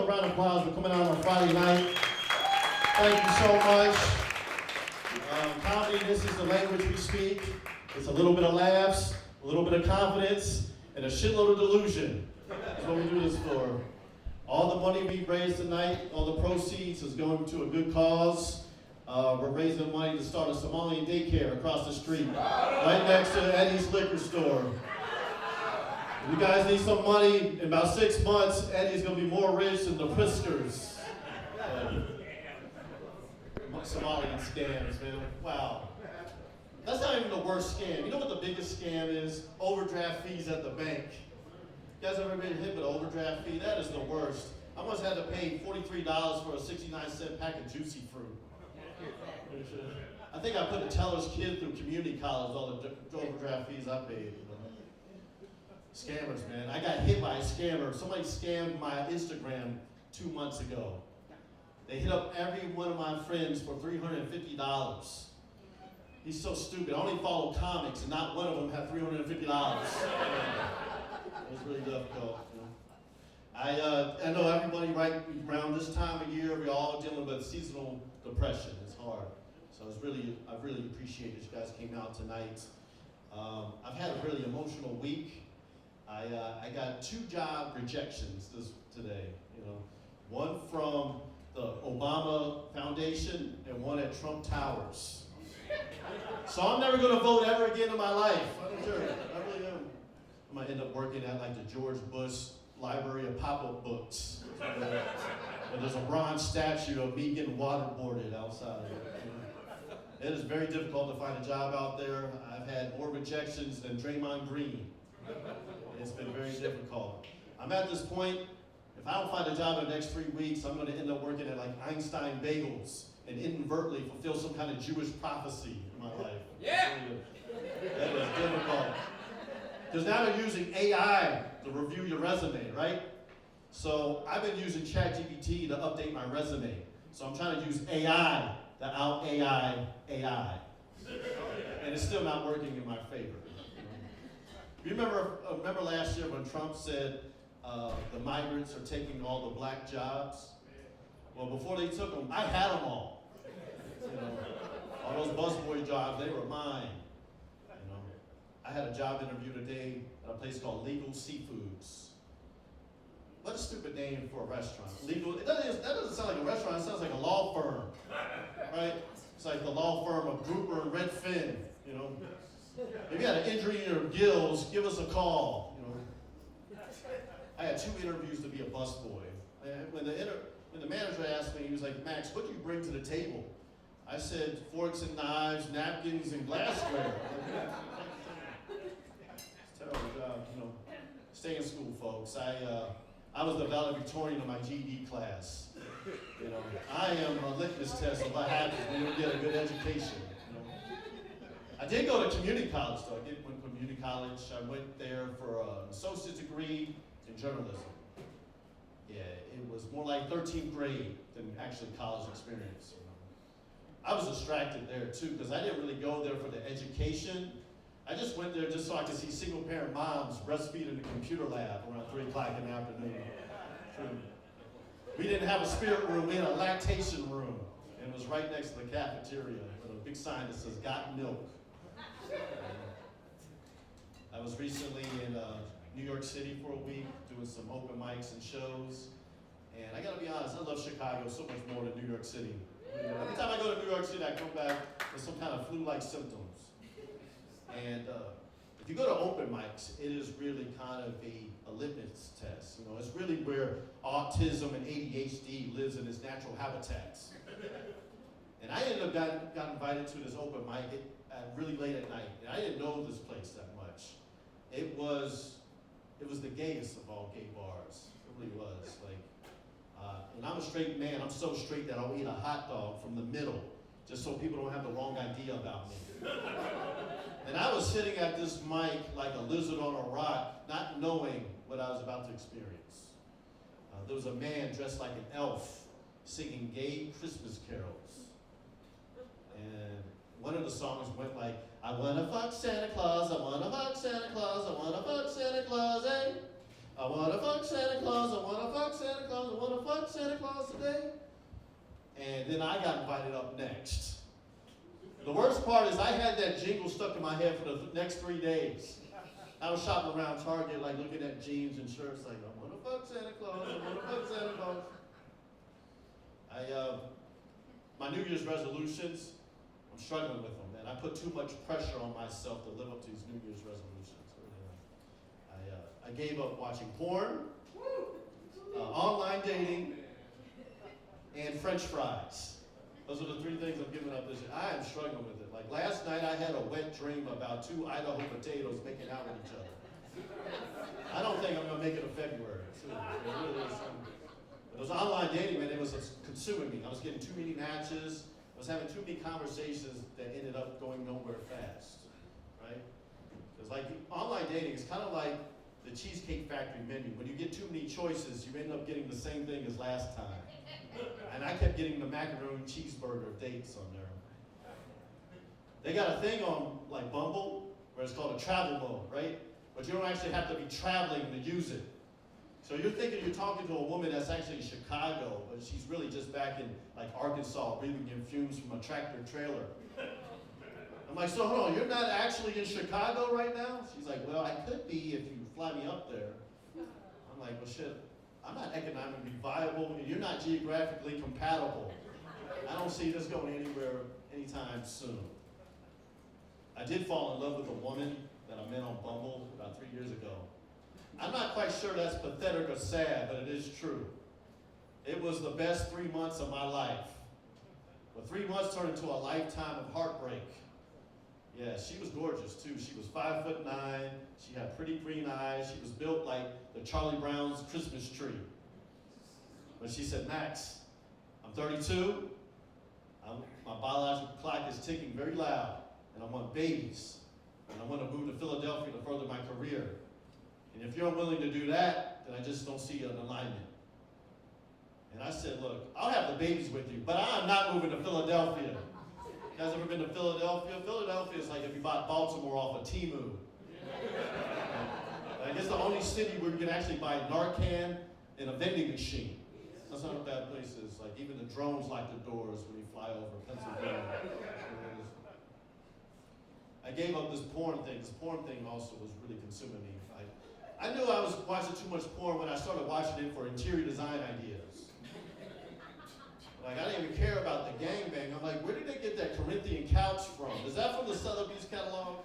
round of applause for coming out on Friday night. Thank you so much. Comedy, this is the language we speak. It's a little bit of laughs, a little bit of confidence, and a shitload of delusion. That's what we do this for. All the money we raise tonight, all the proceeds is going to a good cause. We're raising money to start a Somalian daycare across the street, right next to Eddie's liquor store. If you guys need some money, in about 6 months, Eddie's gonna be more rich than the Priskers. Somalian scams, man. Wow. That's not even the worst scam. You know what the biggest scam is? Overdraft fees at the bank. You guys ever been hit with an overdraft fee? That is the worst. I once had to pay $43 for a 69-cent pack of Juicy Fruit. I think I put a teller's kid through community college, all the overdraft fees I paid. Scammers, man. I got hit by a scammer. Somebody scammed my Instagram 2 months ago. They hit up every one of my friends for $350. He's so stupid. I only follow comics, and not one of them had $350. It was really difficult. You know? I know everybody right around this time of year, we're all dealing with seasonal depression. It's hard. So I really appreciate that you guys came out tonight. I've had a really emotional week. I got 2 job rejections today. You know, one from the Obama Foundation and one at Trump Towers. So I'm never going to vote ever again in my life. I'm sure. I really am. I'm going to end up working at like the George Bush Library of Pop-Up Books. Where there's a bronze statue of me getting waterboarded outside of it. It is very difficult to find a job out there. I've had more rejections than Draymond Green. It's been very difficult. I'm at this point, if I don't find a job in the next 3 weeks, I'm going to end up working at like Einstein Bagels and inadvertently fulfill some kind of Jewish prophecy in my life. Yeah. That is difficult. Because now they're using AI to review your resume, right? So I've been using ChatGPT to update my resume. So I'm trying to use AI to out-AI AI. And it's still not working in my favor. You remember last year when Trump said the migrants are taking all the black jobs? Well, before they took them, I had them all. You know, all those busboy jobs, they were mine. You know, I had a job interview today at a place called Legal Seafoods. What a stupid name for a restaurant. Legal. That doesn't sound like a restaurant. It sounds like a law firm, right? It's like the law firm of Grouper and Redfin. You know. If you had an injury in your gills, give us a call. You know, I had 2 interviews to be a busboy. When the manager asked me, he was like, "Max, what do you bring to the table?" I said, "Forks and knives, napkins, and glassware." It's a terrible job, you know. Stay in school, folks. I was the valedictorian of my GED class. You know, I am a litmus test of what happens when you get a good education. I did go to community college, though. I did went to community college. I went there for an associate's degree in journalism. Yeah, it was more like 13th grade than actually college experience. You know. I was distracted there, too, because I didn't really go there for the education. I just went there just so I could see single-parent moms breastfeed in the computer lab around 3 o'clock in the afternoon. We didn't have a spirit room. We had a lactation room. And it was right next to the cafeteria with a big sign that says, "Got milk." I was recently in New York City for a week doing some open mics and shows. And I gotta be honest, I love Chicago so much more than New York City. Every time I go to New York City, I come back with some kind of flu-like symptoms. And if you go to open mics, it is really kind of a litmus test. You know, it's really where autism and ADHD lives in its natural habitats. And I ended up got invited to this open mic really late at night. And I didn't know this place that much. It was the gayest of all gay bars. It really was. And I'm a straight man. I'm so straight that I'll eat a hot dog from the middle, just so people don't have the wrong idea about me. And I was sitting at this mic like a lizard on a rock, not knowing what I was about to experience. There was a man dressed like an elf singing gay Christmas carols. And one of the songs went like, "I wanna fuck Santa Claus, I wanna fuck Santa Claus, I wanna fuck Santa Claus, eh? I want to fuck Santa Claus, I want to fuck Santa Claus, I want to fuck Santa Claus today. And then I got invited up next. The worst part is I had that jingle stuck in my head for the next 3 days. I was shopping around Target, like looking at jeans and shirts, like, I want to fuck Santa Claus, I want to fuck Santa Claus. My New Year's resolutions, I'm struggling with them, man. I put too much pressure on myself to live up to these New Year's resolutions. I gave up watching porn, online dating, and French fries. Those are the 3 things I'm giving up this year. I am struggling with it. Like last night I had a wet dream about 2 Idaho potatoes making out with each other. I don't think I'm going to make it to February. It was online dating, man. It was consuming me. I was getting too many matches. I was having too many conversations that ended up going nowhere fast, right? Because like online dating is kind of like the Cheesecake Factory menu. When you get too many choices, you end up getting the same thing as last time. And I kept getting the macaroni cheeseburger dates on there. They got a thing on like Bumble where it's called a travel mode, right? But you don't actually have to be traveling to use it. So you're thinking you're talking to a woman that's actually in Chicago, but she's really just back in like Arkansas, breathing in fumes from a tractor trailer. I'm like, so hold on, you're not actually in Chicago right now? She's like, well, I could be if you fly me up there. I'm like, well, shit, I'm not economically viable, and you're not geographically compatible. I don't see this going anywhere anytime soon. I did fall in love with a woman that I met on Bumble about 3 years ago. I'm not quite sure that's pathetic or sad, but it is true. It was the best 3 months of my life. But 3 months turned into a lifetime of heartbreak. Yeah, she was gorgeous too. She was 5'9". She had pretty green eyes. She was built like the Charlie Brown's Christmas tree. But she said, Max, I'm 32. My biological clock is ticking very loud, and I want babies. And I want to move to Philadelphia to further my career. And if you're unwilling to do that, then I just don't see an alignment. And I said, look, I'll have the babies with you, but I'm not moving to Philadelphia. You guys ever been to Philadelphia? Philadelphia is like if you bought Baltimore off of Temu. I guess the only city where you can actually buy Narcan in a vending machine. That's not what that place is. Like even the drones lock the doors when you fly over Pennsylvania. I gave up this porn thing. This porn thing also was really consuming me. I knew I was watching too much porn when I started watching it for interior design ideas. Like, I didn't even care about the gangbang. I'm like, where did they get that Corinthian couch from? Is that from the Sotheby's catalog?